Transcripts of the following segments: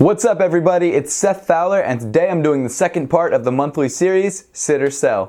What's up everybody, it's Seth Fowler and today I'm doing the second part of the monthly series, Sit or Sell.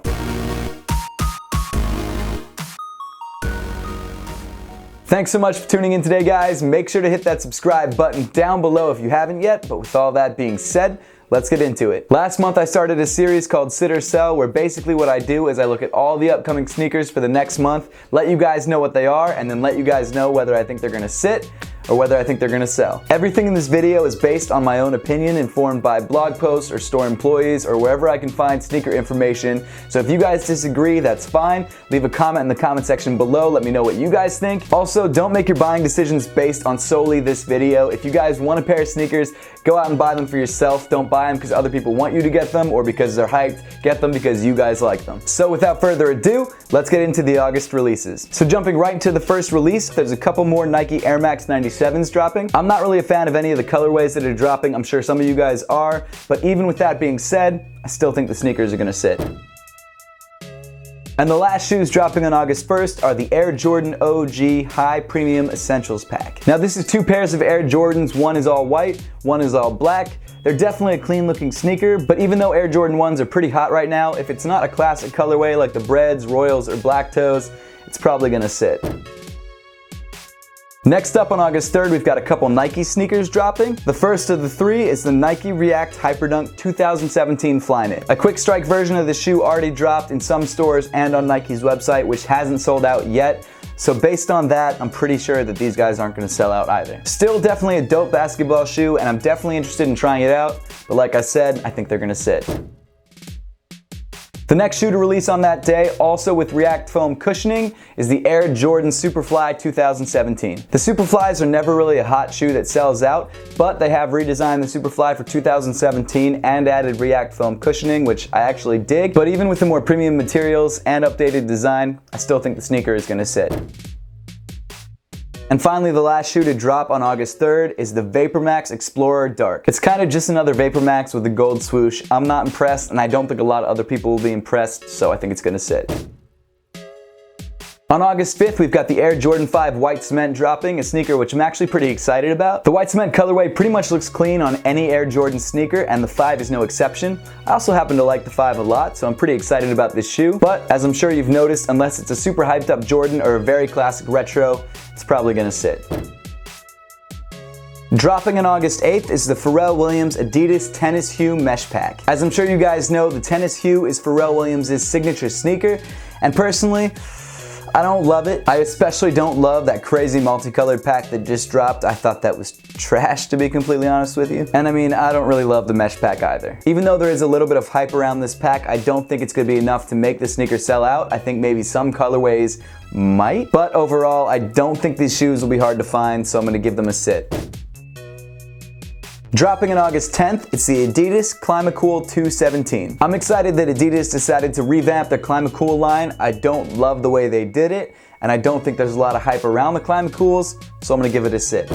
Thanks so much for tuning in today guys. Make sure to hit that subscribe button down below if you haven't yet, but with all that being said, let's get into it. Last month I started a series called Sit or Sell where basically what I do is I look at all the upcoming sneakers for the next month, let you guys know what they are, and then let you guys know whether I think they're gonna sit or whether I think they're gonna sell. Everything in this video is based on my own opinion, informed by blog posts or store employees or wherever I can find sneaker information. So if you guys disagree, that's fine. Leave a comment in the comment section below. Let me know what you guys think. Also, don't make your buying decisions based on solely this video. If you guys want a pair of sneakers, go out and buy them for yourself. Don't buy them because other people want you to get them or because they're hyped. Get them because you guys like them. So without further ado, let's get into the August releases. So jumping right into the first release, there's a couple more Nike Air Max 97s dropping. I'm not really a fan of any of the colorways that are dropping. I'm sure some of you guys are, but even with that being said, I still think the sneakers are gonna sit. And the last shoes dropping on August 1st are the Air Jordan OG High Premium Essentials Pack. Now this is two pairs of Air Jordans, one is all white, one is all black. They're definitely a clean looking sneaker, but even though Air Jordan 1s are pretty hot right now, if it's not a classic colorway like the Breads, Royals, or Black Toes, it's probably gonna sit. Next up on August 3rd, we've got a couple Nike sneakers dropping. The first of the three is the Nike React Hyperdunk 2017 FlyKnit. A quick strike version of the shoe already dropped in some stores and on Nike's website, which hasn't sold out yet. So based on that, I'm pretty sure that these guys aren't gonna sell out either. Still definitely a dope basketball shoe, and I'm definitely interested in trying it out, but like I said, I think they're gonna sit. The next shoe to release on that day, also with React foam cushioning, is the Air Jordan Superfly 2017. The Superflies are never really a hot shoe that sells out, but they have redesigned the Superfly for 2017 and added React foam cushioning, which I actually dig. But even with the more premium materials and updated design, I still think the sneaker is gonna sit. And finally, the last shoe to drop on August 3rd is the VaporMax Explorer Dark. It's kind of just another VaporMax with a gold swoosh. I'm not impressed, and I don't think a lot of other people will be impressed, so I think it's gonna sit. On August 5th, we've got the Air Jordan 5 White Cement dropping, a sneaker which I'm actually pretty excited about. The White Cement colorway pretty much looks clean on any Air Jordan sneaker, and the 5 is no exception. I also happen to like the 5 a lot, so I'm pretty excited about this shoe. But as I'm sure you've noticed, unless it's a super hyped up Jordan or a very classic retro, it's probably gonna sit. Dropping on August 8th is the Pharrell Williams Adidas Tennis Hue Mesh Pack. As I'm sure you guys know, the Tennis Hue is Pharrell Williams' signature sneaker, and personally, I don't love it. I especially don't love that crazy multicolored pack that just dropped. I thought that was trash, to be completely honest with you. And I mean, I don't really love the mesh pack either. Even though there is a little bit of hype around this pack, I don't think it's gonna be enough to make the sneaker sell out. I think maybe some colorways might, but overall, I don't think these shoes will be hard to find, so I'm gonna give them a sit. Dropping on August 10th, it's the Adidas ClimaCool 217. I'm excited that Adidas decided to revamp their ClimaCool line. I don't love the way they did it, and I don't think there's a lot of hype around the ClimaCools, so I'm gonna give it a sit.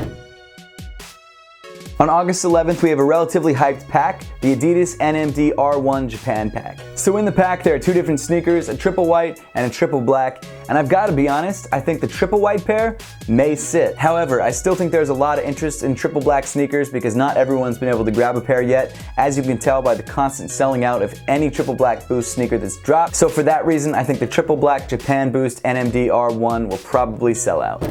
On August 11th, we have a relatively hyped pack, the Adidas NMD R10 Japan Pack. So in the pack, there are two different sneakers, a triple white and a triple black, and I've got to be honest, I think the triple white pair may sit. However, I still think there's a lot of interest in triple black sneakers because not everyone's been able to grab a pair yet, as you can tell by the constant selling out of any triple black Boost sneaker that's dropped. So for that reason, I think the triple black Japan Boost NMD R1 will probably sell out.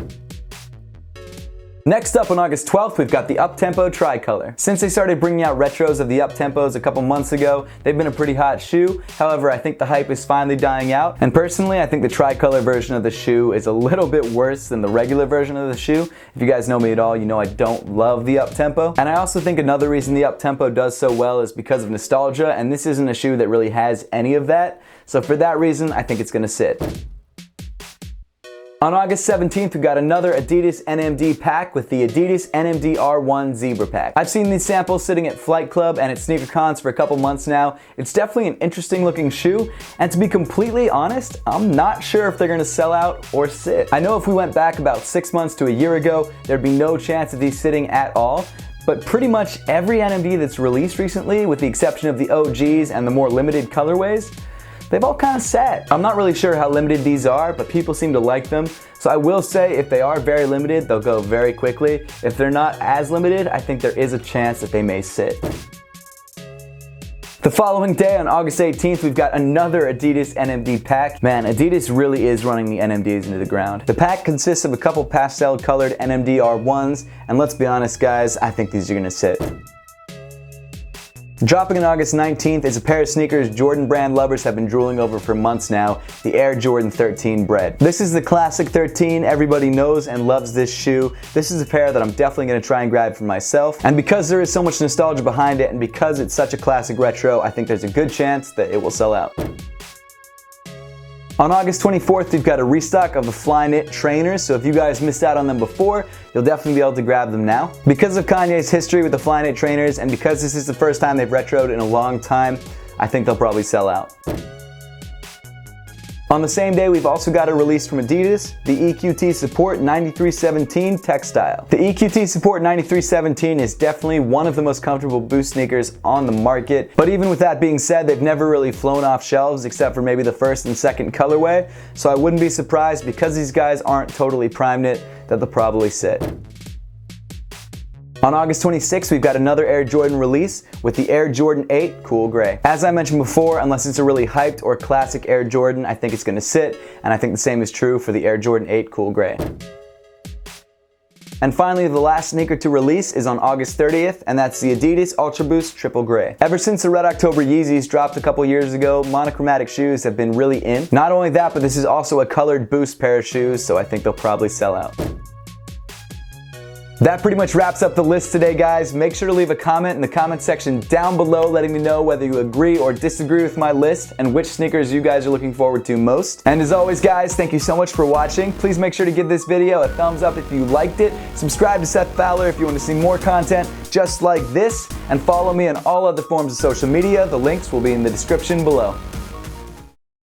Next up on August 12th, we've got the Uptempo Tricolor. Since they started bringing out retros of the Uptempos a couple months ago, they've been a pretty hot shoe. However, I think the hype is finally dying out. And personally, I think the Tricolor version of the shoe is a little bit worse than the regular version of the shoe. If you guys know me at all, you know I don't love the Uptempo. And I also think another reason the Uptempo does so well is because of nostalgia, and this isn't a shoe that really has any of that. So for that reason, I think it's gonna sit. On August 17th, we got another Adidas NMD Pack with the Adidas NMD R1 Zebra Pack. I've seen these samples sitting at Flight Club and at sneaker cons for a couple months now. It's definitely an interesting looking shoe, and to be completely honest, I'm not sure if they're gonna sell out or sit. I know if we went back about 6 months to a year ago, there'd be no chance of these sitting at all, but pretty much every NMD that's released recently, with the exception of the OGs and the more limited colorways, they've all kind of sat. I'm not really sure how limited these are, but people seem to like them. So I will say if they are very limited, they'll go very quickly. If they're not as limited, I think there is a chance that they may sit. The following day, on August 18th, we've got another Adidas NMD pack. Man, Adidas really is running the NMDs into the ground. The pack consists of a couple pastel-colored NMD R1s, and let's be honest, guys, I think these are gonna sit. Dropping on August 19th is a pair of sneakers Jordan brand lovers have been drooling over for months now, the Air Jordan 13 Bread. This is the classic 13, everybody knows and loves this shoe. This is a pair that I'm definitely going to try and grab for myself, and because there is so much nostalgia behind it and because it's such a classic retro, I think there's a good chance that it will sell out. On August 24th, we've got a restock of the FlyKnit trainers, so if you guys missed out on them before, you'll definitely be able to grab them now. Because of Kanye's history with the FlyKnit trainers, and because this is the first time they've retroed in a long time, I think they'll probably sell out. On the same day, we've also got a release from Adidas, the EQT Support 9317 Textile. The EQT Support 9317 is definitely one of the most comfortable Boost sneakers on the market, but even with that being said, they've never really flown off shelves except for maybe the first and second colorway, so I wouldn't be surprised because these guys aren't totally prime knit that they'll probably sit. On August 26th, we've got another Air Jordan release with the Air Jordan 8 Cool Gray. As I mentioned before, unless it's a really hyped or classic Air Jordan, I think it's going to sit, and I think the same is true for the Air Jordan 8 Cool Gray. And finally, the last sneaker to release is on August 30th, and that's the Adidas Ultra Boost Triple Gray. Ever since the Red October Yeezys dropped a couple years ago, monochromatic shoes have been really in. Not only that, but this is also a colored Boost pair of shoes, so I think they'll probably sell out. That pretty much wraps up the list today, guys. Make sure to leave a comment in the comment section down below letting me know whether you agree or disagree with my list and which sneakers you guys are looking forward to most. And as always, guys, thank you so much for watching. Please make sure to give this video a thumbs up if you liked it. Subscribe to Seth Fowler if you want to see more content just like this. And follow me on all other forms of social media. The links will be in the description below.